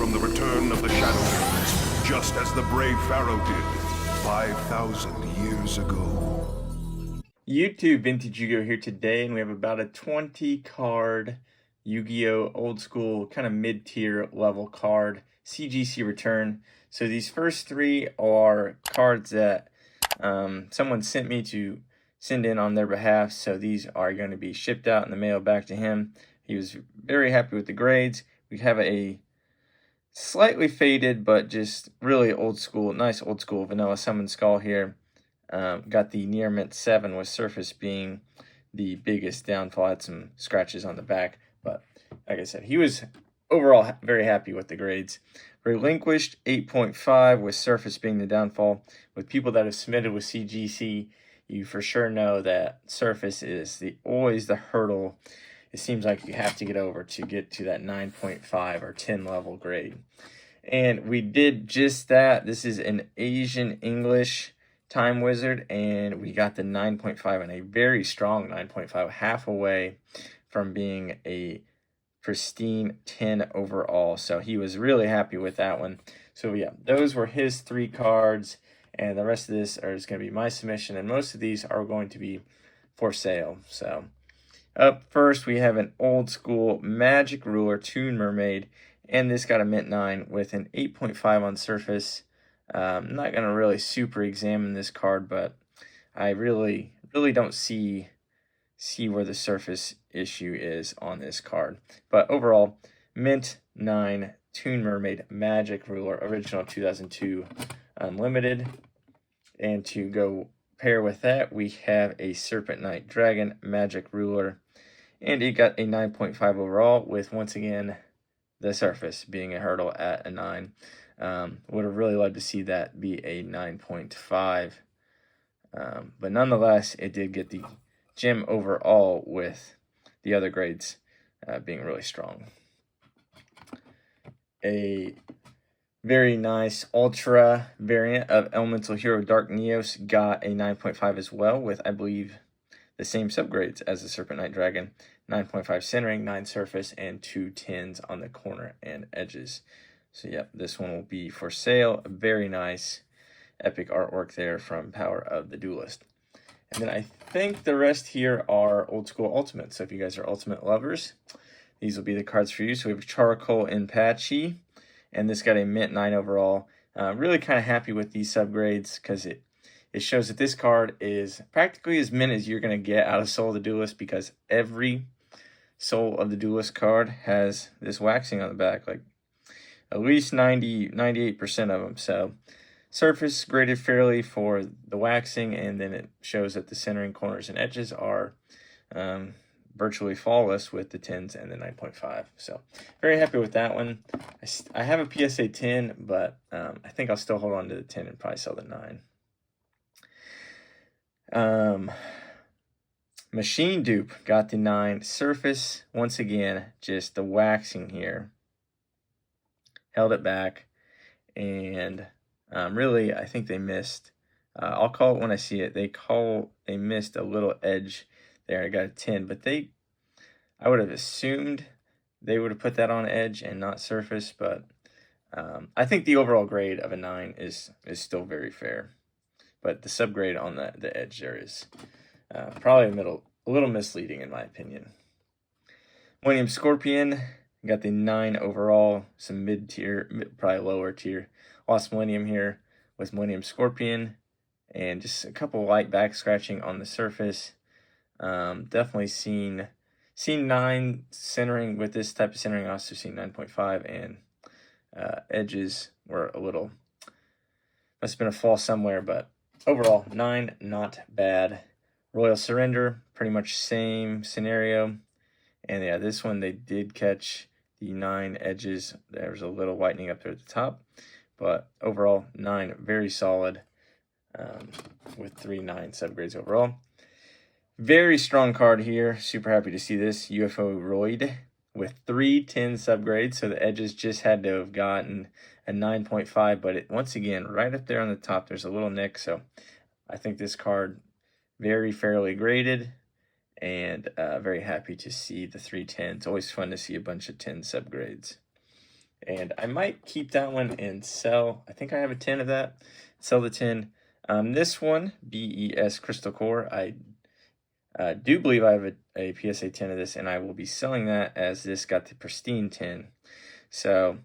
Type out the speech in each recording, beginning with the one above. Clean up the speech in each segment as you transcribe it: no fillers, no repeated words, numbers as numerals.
from the return of the Shadow, just as the brave Pharaoh did 5,000 years ago. YouTube, Vintage Yugioh here today, and we have about a 20 card Yu-Gi-Oh! Old school, kind of mid-tier level card, CGC return. So these first three are cards that someone sent me to send in on their behalf, so these are going to be shipped out in the mail back to him. He was very happy with the grades. We have a slightly faded, but just really old school, nice old school vanilla summon skull here. Got the near mint 7 with surface being the biggest downfall. Had some scratches on the back, but like I said, he was overall very happy with the grades. Relinquished 8.5 with surface being the downfall. With people that have submitted with CGC, you for sure know that surface is always the hurdle. It seems like you have to get over to get to that 9.5 or 10 level grade. And we did just that. This is an Asian English Time Wizard, and we got the 9.5 and a very strong 9.5, half away from being a pristine 10 overall. So he was really happy with that one. So yeah, those were his three cards, and the rest of this is going to be my submission, and most of these are going to be for sale. So up first, we have an old school Magic Ruler Toon Mermaid, and this got a mint 9 with an 8.5 on surface. I'm not going to really super examine this card, but I really don't see where the surface issue is on this card. But overall, mint 9 Toon Mermaid Magic Ruler, original 2002 unlimited. And to go pair with that, we have a Serpent Knight Dragon Magic Ruler, and it got a 9.5 overall, with once again the surface being a hurdle at a 9. Would have really loved to see that be a 9.5, but nonetheless, it did get the gem overall, with the other grades being really strong. A very nice Ultra variant of Elemental Hero Dark Neos got a 9.5 as well, with, I believe, the same subgrades as the Serpent Knight Dragon. 9.5 centering, 9 surface, and 2 10s on the corner and edges. So yep, this one will be for sale. A very nice epic artwork there from Power of the Duelist. And then I think the rest here are old school ultimates. So if you guys are ultimate lovers, these will be the cards for you. So we have Charcoal and Patchy, and this got a mint 9 overall. Really kind of happy with these subgrades, because it shows that this card is practically as mint as you're going to get out of Soul of the Duelist, because every Soul of the Duelist card has this waxing on the back, like at least 98% of them. So surface graded fairly for the waxing, and then it shows that the centering, corners, and edges are virtually flawless with the 10s and the 9.5. So very happy with that one. I have a PSA 10, but I think I'll still hold on to the 10 and probably sell the 9. Machine Dupe got the 9 surface. Once again, just the waxing here held it back, and really, I think they missed. I'll call it when I see it. They missed a little edge there. I got a 10, but I would have assumed they would have put that on edge and not surface. But I think the overall grade of a 9 is still very fair. But the subgrade on the edge there is probably a little misleading in my opinion. Millennium Scorpion got the 9 overall, some mid-tier, probably lower tier. Lost Millennium here with Millennium Scorpion, and just a couple light back scratching on the surface. Definitely seen 9 centering with this type of centering. Also seen 9.5, and edges were a little, must have been a fall somewhere, but overall 9 not bad. Royal Surrender, pretty much same scenario, and yeah, this one they did catch the 9 edges. There's a little whitening up there at the top, but overall 9 very solid, with 3 9 subgrades overall. Very strong card here. Super happy to see this UFO Roid with 3 10 subgrades. So the edges just had to have gotten a 9.5, but it, once again, right up there on the top, there's a little nick. So I think this card very fairly graded, and very happy to see the 3 10s. It's always fun to see a bunch of 10 subgrades. And I might keep that one and sell. I think I have a 10 of that. Sell the 10. This one, BES Crystal Core, I do believe I have a PSA 10 of this, and I will be selling that as this got the pristine 10. So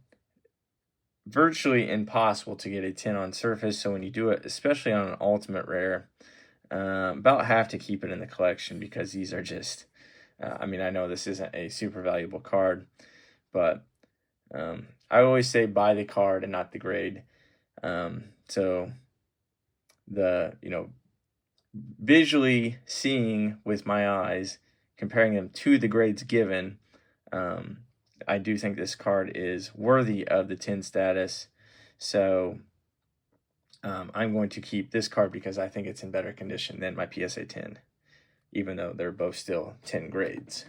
virtually impossible to get a 10 on surface. So when you do it, especially on an ultimate rare, about have to keep it in the collection, because these are just, I mean, I know this isn't a super valuable card, but I always say buy the card and not the grade. So the, visually seeing with my eyes, comparing them to the grades given, I do think this card is worthy of the 10 status. So I'm going to keep this card because I think it's in better condition than my PSA 10, even though they're both still 10 grades.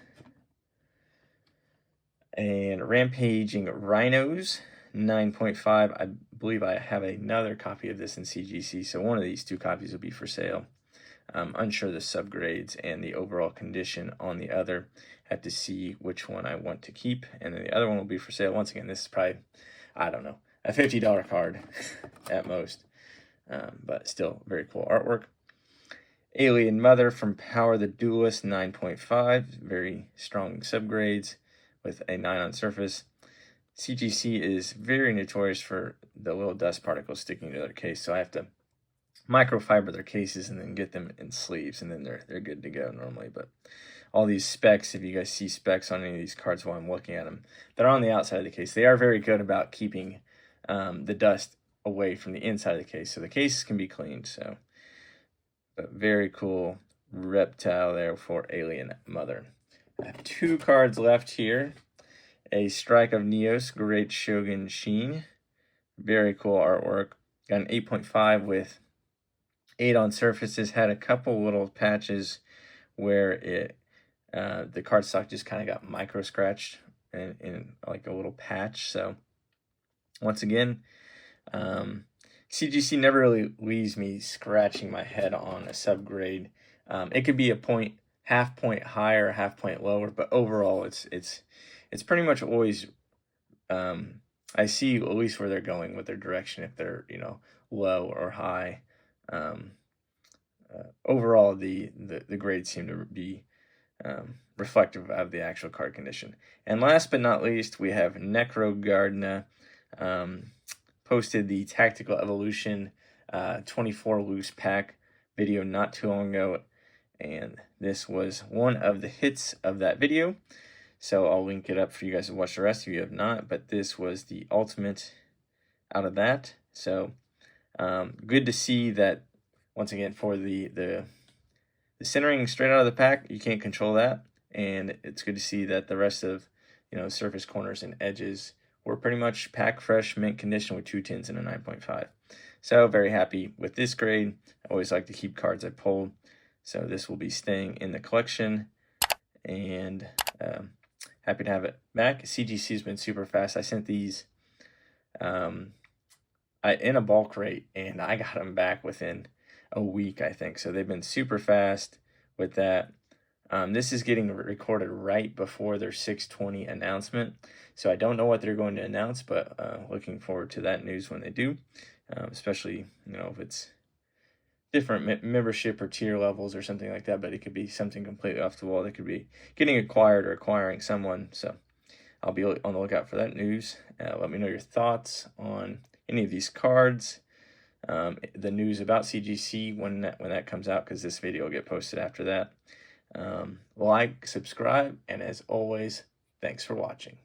And Rampaging Rhinos, 9.5. I believe I have another copy of this in CGC, so one of these two copies will be for sale. I'm unsure the subgrades and the overall condition on the other. Have to see which one I want to keep, and then the other one will be for sale. Once again, this is probably, I don't know, a $50 card at most, but still very cool artwork. Alien Mother from Power the Duelist, 9.5. Very strong subgrades with a 9 on surface. CGC is very notorious for the little dust particles sticking to their case, so I have to microfiber their cases and then get them in sleeves, and then they're good to go normally. But all these specs, if you guys see specs on any of these cards while I'm looking at them, they're on the outside of the case. They are very good about keeping the dust away from the inside of the case, so the cases can be cleaned. So, but very cool reptile there for Alien Mother. I have 2 cards left here. A Strike of Neos, Great Shogun Sheen. Very cool artwork. Got an 8.5 with 8 on surfaces. Had a couple little patches where it the cardstock just kind of got micro scratched in like a little patch. So once again, CGC never really leaves me scratching my head on a subgrade. It could be a point, half point higher, or half point lower, but overall it's pretty much always, I see at least where they're going with their direction, if they're, low or high. Overall, the grades seem to be reflective of the actual card condition. And last but not least, we have Necrogardna. Posted the Tactical Evolution 24 loose pack video not too long ago, and this was one of the hits of that video. So I'll link it up for you guys to watch the rest if you have not, but this was the ultimate out of that. So good to see that, once again, for the centering straight out of the pack, you can't control that, and it's good to see that the rest of, surface corners and edges were pretty much pack fresh, mint condition with 2 10s and a 9.5. So very happy with this grade. I always like to keep cards I pulled, so this will be staying in the collection, and happy to have it back. CGC has been super fast. I sent these in a bulk rate, and I got them back within a week, I think. So they've been super fast with that. This is getting recorded right before their 620 announcement, so I don't know what they're going to announce, but looking forward to that news when they do, especially, if it's different membership or tier levels or something like that, but it could be something completely off the wall. They could be getting acquired or acquiring someone, so I'll be on the lookout for that news. Let me know your thoughts on any of these cards, the news about CGC when that comes out, because this video will get posted after that. Like, subscribe, and as always, thanks for watching.